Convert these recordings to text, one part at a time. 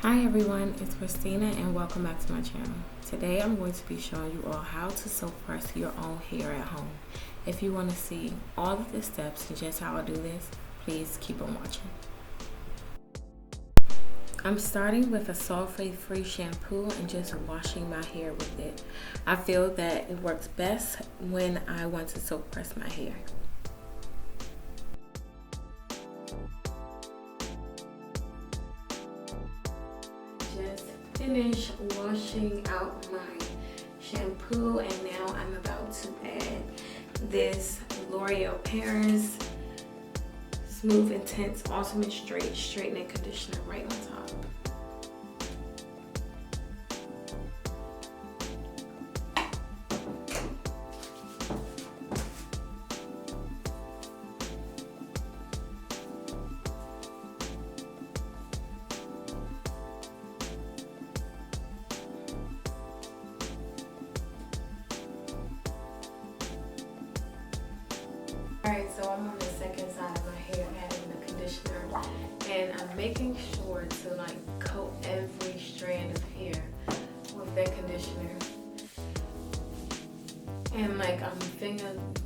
Hi everyone, it's Christina and welcome back to my channel. Today I'm going to be showing you all how to soap press your own hair at home. If you want to see all of the steps and just how I do this, please keep on watching. I'm starting with a sulfate-free shampoo and just washing my hair with it. I feel that it works best when I want to soap press my hair. Just finished washing out my shampoo and now I'm about to add this Loreal Paris Smooth Intense Ultimate Straightening Conditioner right on top. Alright, so I'm on the second side of my hair adding the conditioner, and I'm making sure to coat every strand of hair with that conditioner. And I'm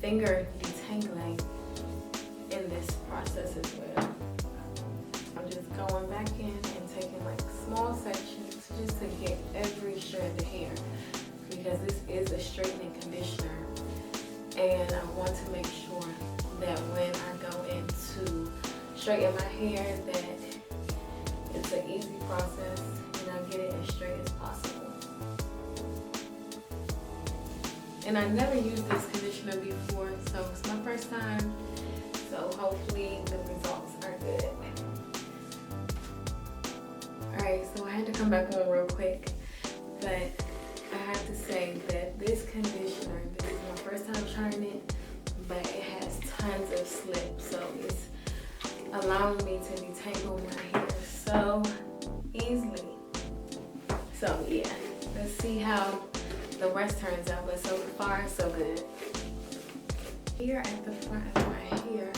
finger detangling in this process as well. I'm just going back in and taking small sections just to get every strand of hair, because this is a straightening conditioner. And I want to make sure that when I go in to straighten my hair that it's an easy process and I get it as straight as possible. And I never used this conditioner before, so it's my first time. So hopefully the results are good. Alright, so I had to come back on real quick, but I have to say that this conditioner, this is my first time trying it, but it has tons of slip, so it's allowing me to detangle my hair so easily. So yeah, let's see how the rest turns out, but so far so good. Here at the front of my hair,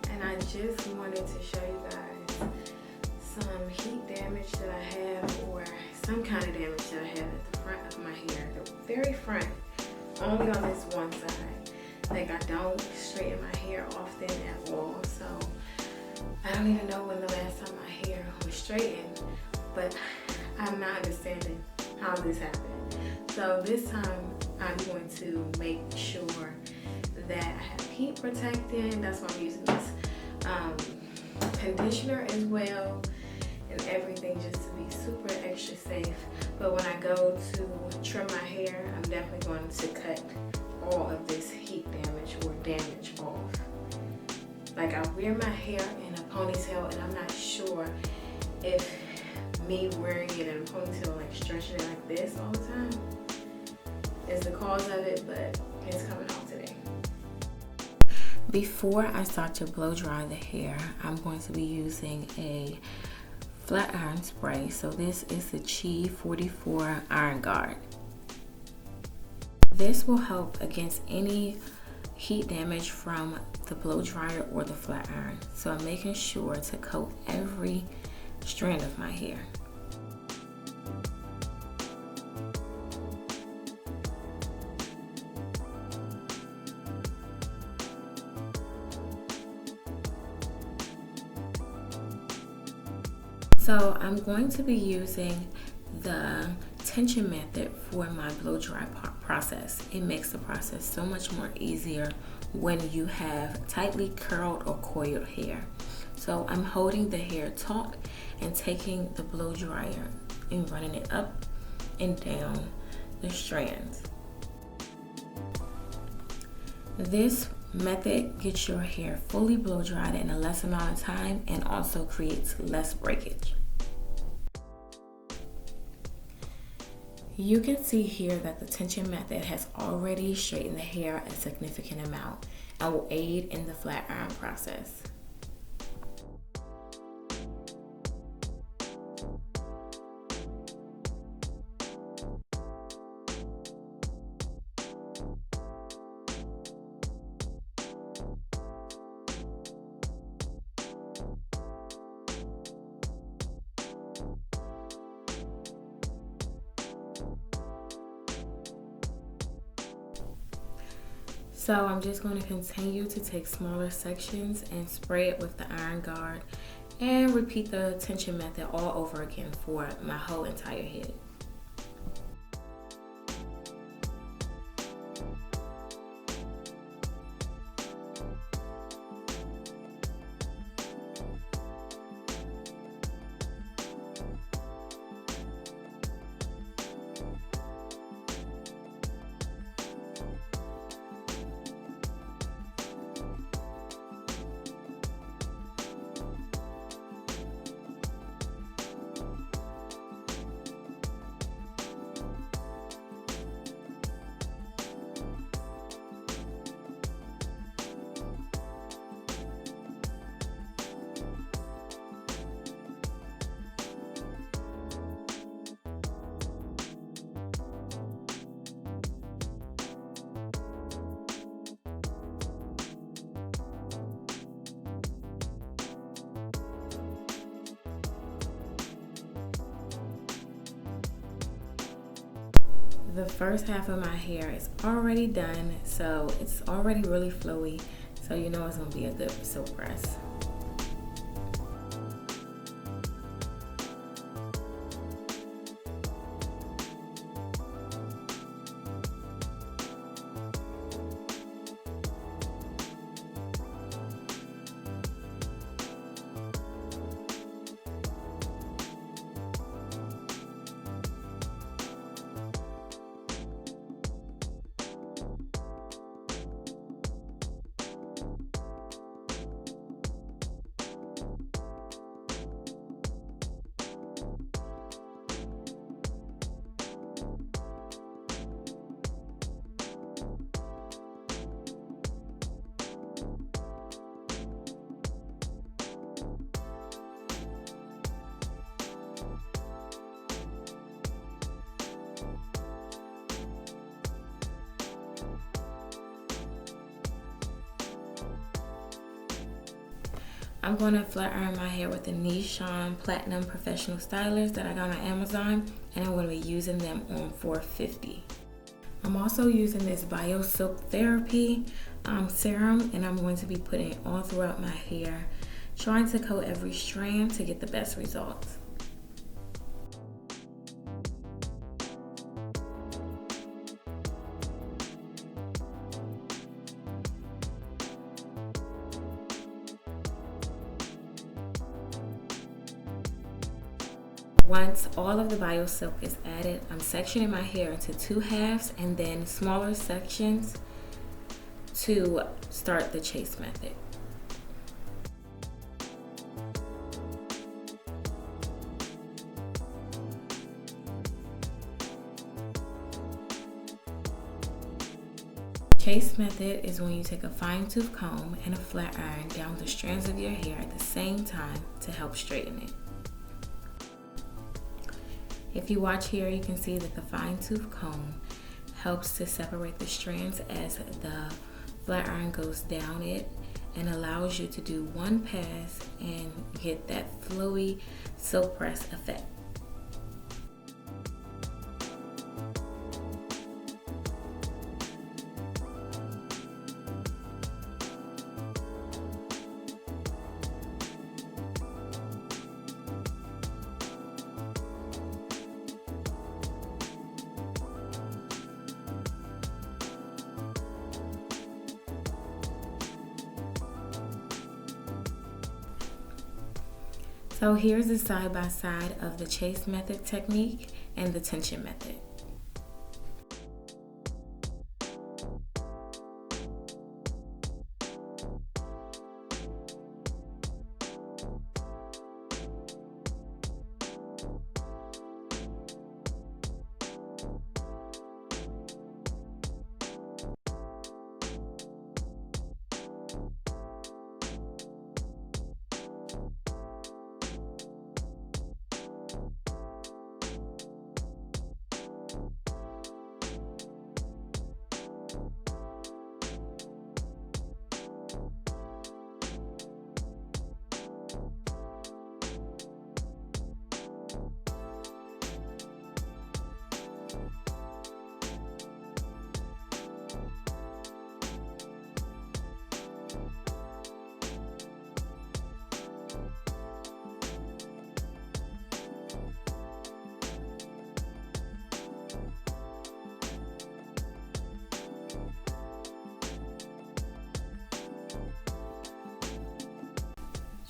and I just wanted to show you guys some heat damage that I have, or some kind of damage that I have at the front of my hair, the very front, only on this one side. I don't straighten my hair often at all, so I don't even know when the last time my hair was straightened, but I'm not understanding how this happened. So this time I'm going to make sure that I have heat protectant. That's why I'm using this conditioner as well, and everything just to be super extra safe. But when I go to trim my hair, I'm definitely going to cut all of this heat damage or damage off. I wear my hair in a ponytail, and I'm not sure if me wearing it in a ponytail, stretching it like this all the time, is the cause of it, but it's coming out today. Before I start to blow dry the hair, I'm going to be using a flat iron spray. So this is the Chi 44 Iron Guard. This will help against any heat damage from the blow dryer or the flat iron. So I'm making sure to coat every strand of my hair. So I'm going to be using the tension method for my blow dry process. It makes the process so much more easier when you have tightly curled or coiled hair. So I'm holding the hair taut and taking the blow dryer and running it up and down the strands. This method gets your hair fully blow dried in a less amount of time and also creates less breakage. You can see here that the tension method has already straightened the hair a significant amount and will aid in the flat iron process. So I'm just going to continue to take smaller sections and spray it with the iron guard and repeat the tension method all over again for my whole entire head. The first half of my hair is already done, so it's already really flowy, so you know it's going to be a good silk press. I'm going to flat iron my hair with the Nition Platinum Professional Stylers that I got on Amazon, and I'm going to be using them on 450. I'm also using this Bio Silk Therapy serum, and I'm going to be putting it all throughout my hair, trying to coat every strand to get the best results. Once all of the bio silk is added, I'm sectioning my hair into 2 halves and then smaller sections to start the chase method. Chase method is when you take a fine tooth comb and a flat iron down the strands of your hair at the same time to help straighten it. If you watch here, you can see that the fine tooth comb helps to separate the strands as the flat iron goes down it and allows you to do one pass and get that flowy silk press effect. So here's the side by side of the chase method technique and the tension method.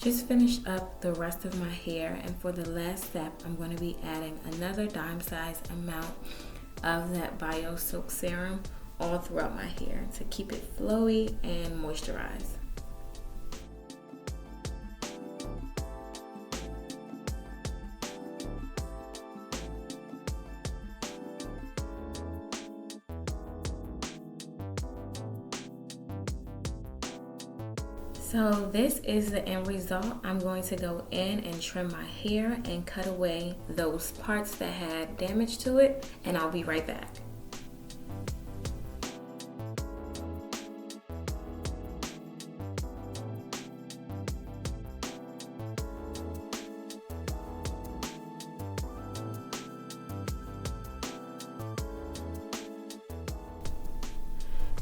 just finished up the rest of my hair, and for the last step, I'm going to be adding another dime size amount of that Bio Silk Serum all throughout my hair to keep it flowy and moisturized. So this is the end result. I'm going to go in and trim my hair and cut away those parts that had damage to it, and I'll be right back.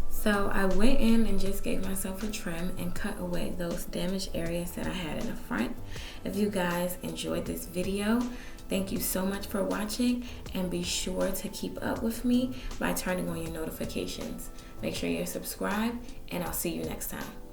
So I went in and just gave myself a trim and cut away those damaged areas that I had in the front. If you guys enjoyed this video, thank you so much for watching, and be sure to keep up with me by turning on your notifications. Make sure you're subscribed, and I'll see you next time.